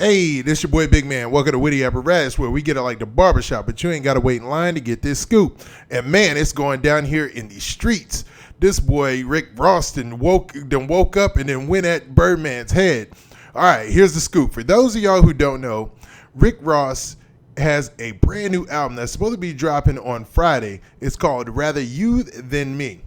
Hey, this your boy Big Man. Welcome to Witty Apparatus, where we get it like the barbershop, but you ain't got to wait in line to get this scoop. And man, it's going down here in these streets. This boy Rick Ross woke up and then went at Birdman's head. All right, here's the scoop. For those of y'all who don't know, Rick Ross has a brand new album that's supposed to be dropping on Friday. It's called Rather You Than Me.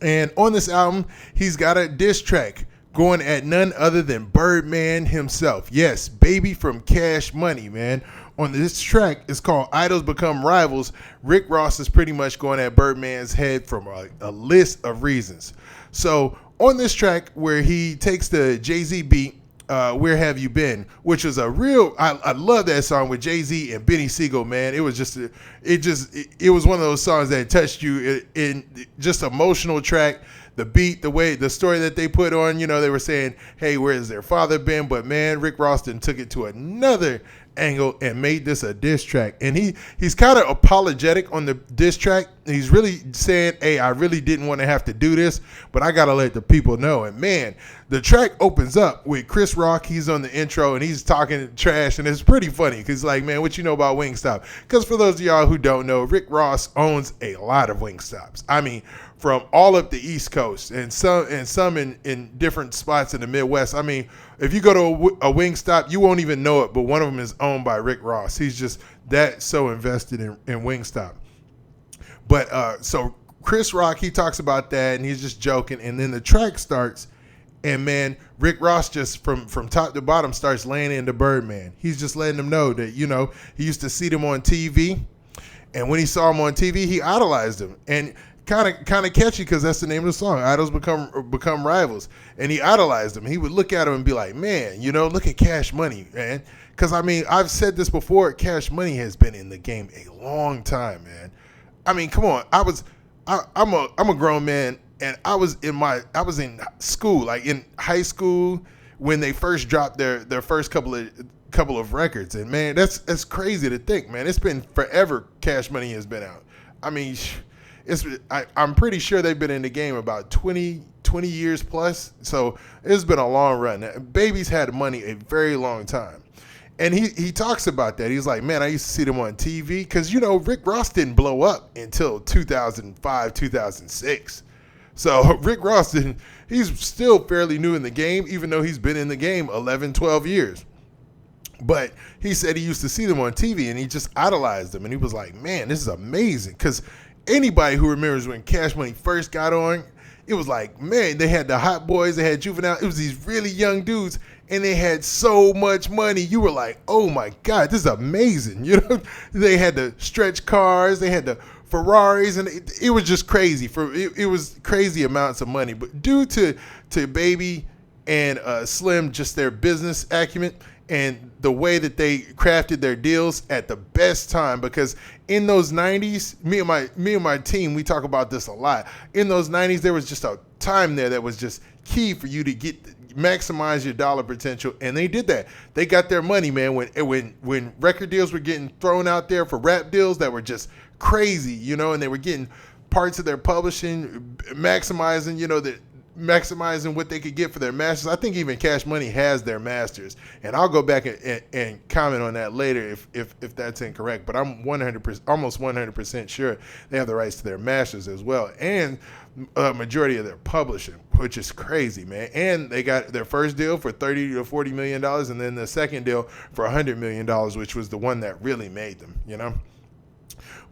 And on this album, he's got a diss track going at none other than Birdman himself. Yes, baby from Cash Money, man. On this track, it's called Idols Become Rivals. Rick Ross is pretty much going at Birdman's head from a list of reasons. So on this track where he takes the Jay-Z beat, Where Have You Been, which was a real, I love that song with Jay-Z and Benny Siegel, man. It was just, it was one of those songs that touched you in just emotional track. The beat, the way, the story that they put on, they were saying, hey, where has their father been? But man, Rick Ross took it to another angle and made this a diss track. And he's kind of apologetic on the diss track. He's really saying, hey, I really didn't want to have to do this, but I got to let the people know. And man, the track opens up with Chris Rock. He's on the intro and he's talking trash, and it's pretty funny because like, man, what you know about Wingstop? Because for those of y'all who don't know, Rick Ross owns a lot of Wingstops. I mean, from all up the East Coast and some in different spots in the Midwest. I mean, if you go to a Wingstop, you won't even know it, but one of them is owned by Rick Ross. He's just that so invested in Wingstop. But so Chris Rock, he talks about that and he's just joking, and then the track starts, and man, Rick Ross just from top to bottom starts laying into Birdman. He's just letting him know that, he used to see them on TV, and when he saw him on TV, he idolized him. And kind of catchy because that's the name of the song. Idols become rivals, and he idolized him. He would look at him and be like, "Man, look at Cash Money, man." Because I mean, I've said this before. Cash Money has been in the game a long time, man. I mean, come on. I'm a grown man, and I was in school, like in high school, when they first dropped their first couple of records, and man, that's crazy to think, man. It's been forever. Cash Money has been out. I mean. I'm pretty sure they've been in the game about 20 years plus. So it's been a long run. Baby's had money a very long time. And he talks about that. He's like, man, I used to see them on TV. Because, Rick Ross didn't blow up until 2005, 2006. So Rick Ross he's still fairly new in the game, even though he's been in the game 11, 12 years. But he said he used to see them on TV and he just idolized them. And he was like, man, this is amazing. Because anybody who remembers when Cash Money first got on, it was like, man, they had the Hot Boys, they had Juvenile. It was these really young dudes, and they had so much money. You were like, oh my God, this is amazing. They had the stretch cars, they had the Ferraris, and it was just crazy. It was crazy amounts of money. But due to Baby and Slim, just their business acumen and the way that they crafted their deals at the best time, because in those 90s, me and my team, we talk about this a lot. In those 90s, there was just a time there that was just key for you to maximize your dollar potential, and they did that. They got their money, man. When record deals were getting thrown out there for rap deals that were just crazy, and they were getting parts of their publishing, maximizing what they could get for their masters. I think even Cash Money has their masters, and I'll go back and comment on that later if that's incorrect. But I'm almost 100% sure they have the rights to their masters as well, and a majority of their publishing, which is crazy, man. And they got their first deal for $30 to $40 million, and then the second deal for $100 million, which was the one that really made them,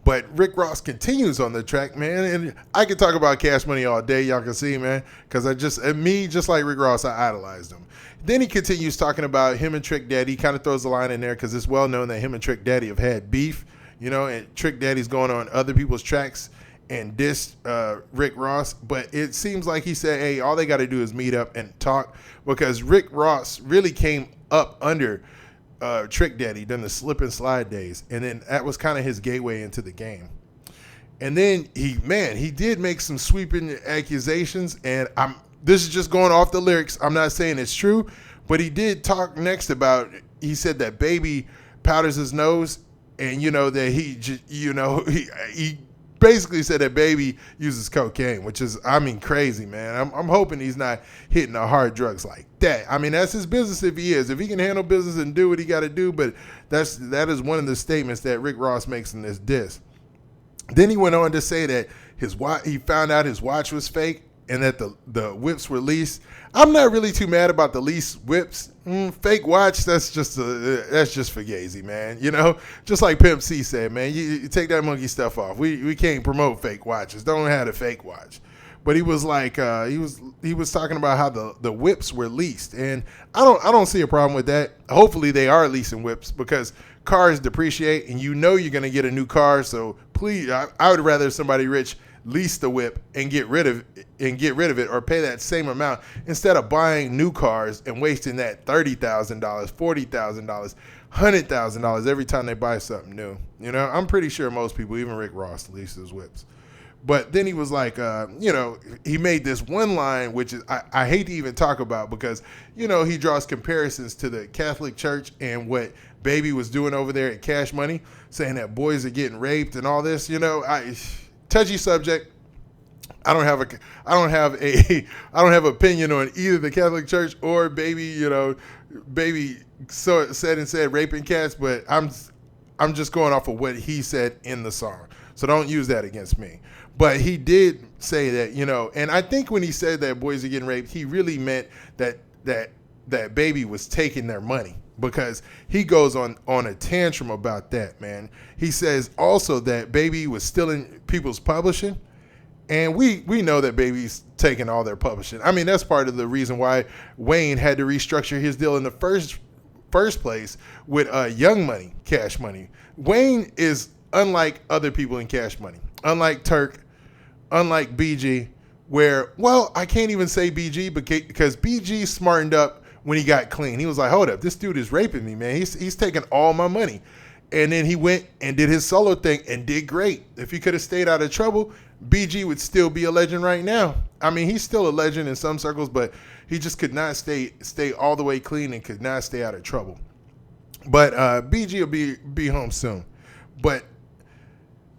But Rick Ross continues on the track, man, and I can talk about Cash Money all day. Y'all can see, man, because just like Rick Ross, I idolized him. Then he continues talking about him and Trick Daddy. He kind of throws the line in there because it's well known that him and Trick Daddy have had beef, and Trick Daddy's going on other people's tracks and dissed Rick Ross. But it seems like he said, hey, all they got to do is meet up and talk, because Rick Ross really came up under Trick Daddy during the slip and slide days, and then that was kind of his gateway into the game. And then he did make some sweeping accusations, and this is just going off the lyrics. I'm not saying it's true, but he did talk next about, he said that Baby powders his nose, and that he basically said that Baby uses cocaine, which is, I mean, crazy, man. I'm hoping he's not hitting the hard drugs like that. I mean, that's his business if he is. If he can handle business and do what he got to do, but that is one of the statements that Rick Ross makes in this diss. Then he went on to say that he found out his watch was fake and that the whips were leased. I'm not really too mad about the leased whips. Fake watch, that's just fugazi, man. You know, just like Pimp C said, man, you take that monkey stuff off. We can't promote fake watches. Don't have a fake watch. But he was like, he was talking about how the whips were leased, and I don't see a problem with that. Hopefully they are leasing whips because cars depreciate, and you know you're gonna get a new car. So please, I would rather somebody rich lease the whip and get rid of it, or pay that same amount instead of buying new cars and wasting that $30,000, $40,000, $100,000 every time they buy something new. You know, I'm pretty sure most people, even Rick Ross, leases whips. But then he was like, you know, he made this one line, which is I hate to even talk about because, you know, he draws comparisons to the Catholic Church and what Baby was doing over there at Cash Money, saying that boys are getting raped and all this. You know, touchy subject. I don't have opinion on either the Catholic Church or Baby. You know, Baby said raping cats, but I'm just going off of what he said in the song. So don't use that against me. But he did say that, you know, and I think when he said that boys are getting raped, he really meant that Baby was taking their money, because he goes on a tantrum about that, man. He says also that Baby was stealing people's publishing, and we know that Baby's taking all their publishing. I mean, that's part of the reason why Wayne had to restructure his deal in the first place with Young Money, Cash Money. Wayne is unlike other people in Cash Money, unlike Turk, unlike BG, where, well, I can't even say BG because BG smartened up when he got clean. He was like, hold up, this dude is raping me, man. He's taking all my money. And then he went and did his solo thing and did great. If he could have stayed out of trouble, BG would still be a legend right now. I mean, he's still a legend in some circles, but he just could not stay all the way clean and could not stay out of trouble. But BG will be home soon. But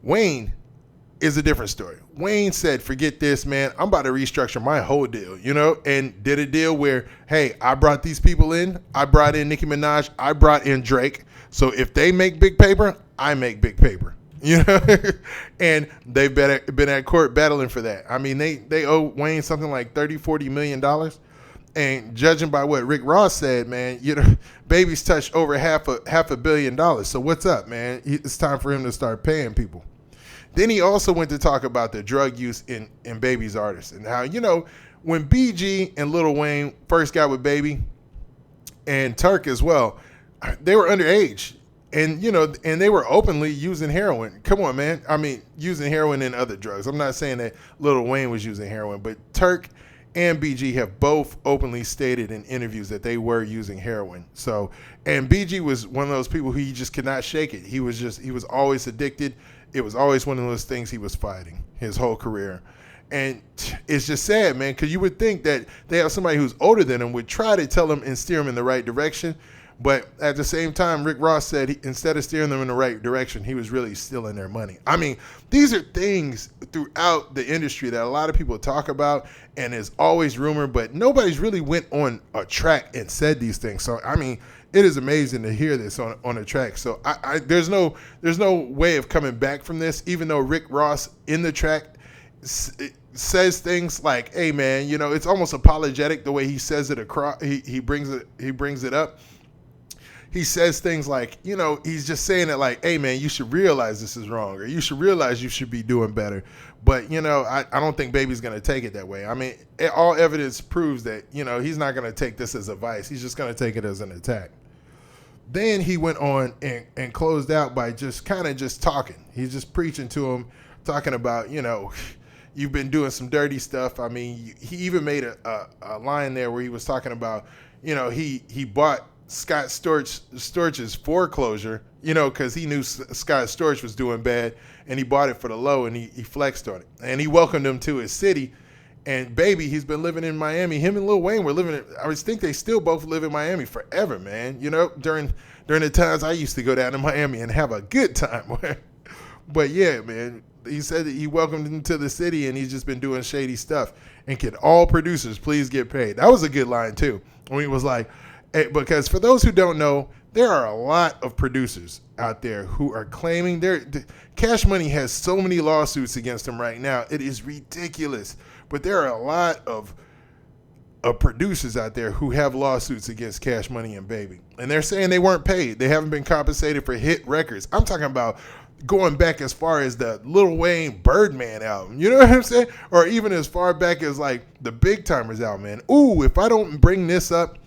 Wayne is a different story. Wayne said, forget this, man. I'm about to restructure my whole deal, you know, and did a deal where, hey, I brought these people in. I brought in Nicki Minaj. I brought in Drake. So if they make big paper, I make big paper, you know, and they've been at court battling for that. I mean, they owe Wayne something like $30-40 million. And judging by what Rick Ross said, man, you know, Baby's touched over half a billion dollars. So what's up, man? It's time for him to start paying people. Then he also went to talk about the drug use in Baby's artists and how, you know, when BG and Lil Wayne first got with Baby and Turk as well, they were underage. And, you know, and they were openly using heroin. Come on, man. I mean, using heroin and other drugs. I'm not saying that Lil Wayne was using heroin, but Turk and BG have both openly stated in interviews that they were using heroin. So, and BG was one of those people who he just could not shake it. He was always addicted. It was always one of those things he was fighting his whole career. And it's just sad, man, because you would think that they have somebody who's older than him would try to tell him and steer him in the right direction. But at the same time, Rick Ross said instead of steering them in the right direction, he was really stealing their money. I mean, these are things throughout the industry that a lot of people talk about and is always rumored, but nobody's really went on a track and said these things. So, I mean, it is amazing to hear this on a track. So there's no way of coming back from this, even though Rick Ross in the track says things like, hey, man, you know, it's almost apologetic the way he says it across. He brings it up. He says things like, you know, he's just saying it like, hey, man, you should realize this is wrong, or you should realize you should be doing better. But, you know, I don't think Baby's going to take it that way. I mean, all evidence proves that, you know, he's not going to take this as advice. He's just going to take it as an attack. Then he went on and closed out by just kind of just talking. He's just preaching to him, talking about, you know, you've been doing some dirty stuff. I mean, he even made a line there where he was talking about, you know, he bought Scott Storch's foreclosure, you know, because he knew Scott Storch was doing bad, and he bought it for the low, and he flexed on it. And he welcomed him to his city. And Baby, he's been living in Miami. Him and Lil Wayne were living I think they still both live in Miami forever, man. You know, during the times I used to go down to Miami and have a good time. But yeah, man, He said that he welcomed him to the city and he's just been doing shady stuff. And can all producers please get paid? That was a good line too. When he was like, hey, because for those who don't know, there are a lot of producers out there who are claiming Cash Money has so many lawsuits against them right now. It is ridiculous. But there are a lot of producers out there who have lawsuits against Cash Money and Baby. And they're saying they weren't paid. They haven't been compensated for hit records. I'm talking about going back as far as the Lil Wayne Birdman album. You know what I'm saying? Or even as far back as like the Big Timers album, man. Ooh, if I don't bring this up,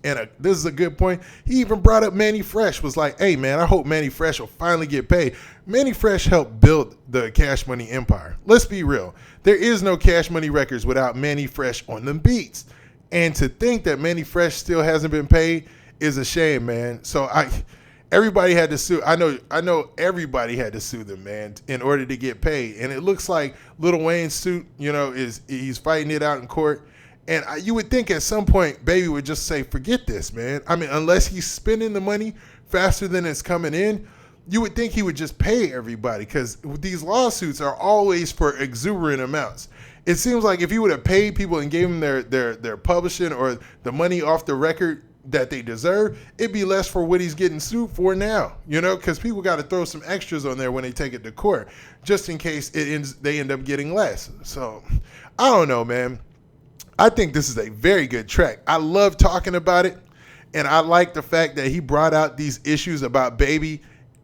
and this is a good point. He even brought up Manny Fresh, was like, hey, man, I hope Manny Fresh will finally get paid. Manny Fresh helped build the Cash Money empire. Let's be real. There is no Cash Money records without Manny Fresh on them beats. And to think that Manny Fresh still hasn't been paid is a shame, man. So everybody had to sue. I know everybody had to sue them, man, in order to get paid. And it looks like Lil Wayne's suit, he's fighting it out in court. And you would think at some point, Baby would just say, forget this, man. I mean, unless he's spending the money faster than it's coming in, you would think he would just pay everybody, because these lawsuits are always for exuberant amounts. It seems like if he would have paid people and gave them their publishing or the money off the record that they deserve, it'd be less for what he's getting sued for now, because people got to throw some extras on there when they take it to court, just in case they end up getting less. So I don't know, man. I think this is a very good track. I love talking about it, and I like the fact that he brought out these issues about Baby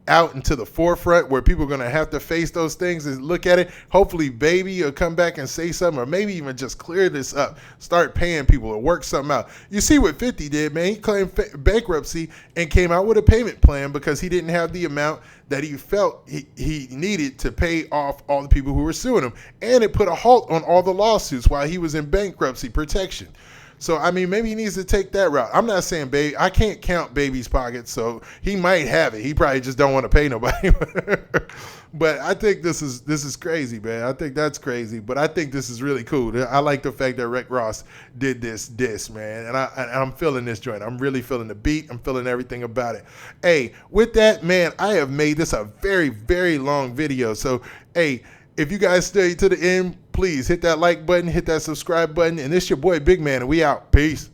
out into the forefront, where people are going to have to face those things and look at it. Hopefully Baby will come back and say something, or maybe even just clear this up, start paying people or work something out. You see what 50 did, man. He claimed bankruptcy and came out with a payment plan because he didn't have the amount that he felt he needed to pay off all the people who were suing him. And it put a halt on all the lawsuits while he was in bankruptcy protection. So, I mean, maybe he needs to take that route. I'm not saying Baby. I can't count Baby's pockets, so he might have it. He probably just don't want to pay nobody. But I think this is crazy, man. I think that's crazy. But I think this is really cool. I like the fact that Rick Ross did this, man. And I'm feeling this joint. I'm really feeling the beat. I'm feeling everything about it. Hey, with that, man, I have made this a very, very long video. So, hey, if you guys stay to the end, please hit that like button, hit that subscribe button. And this your boy Big Man, and we out. Peace.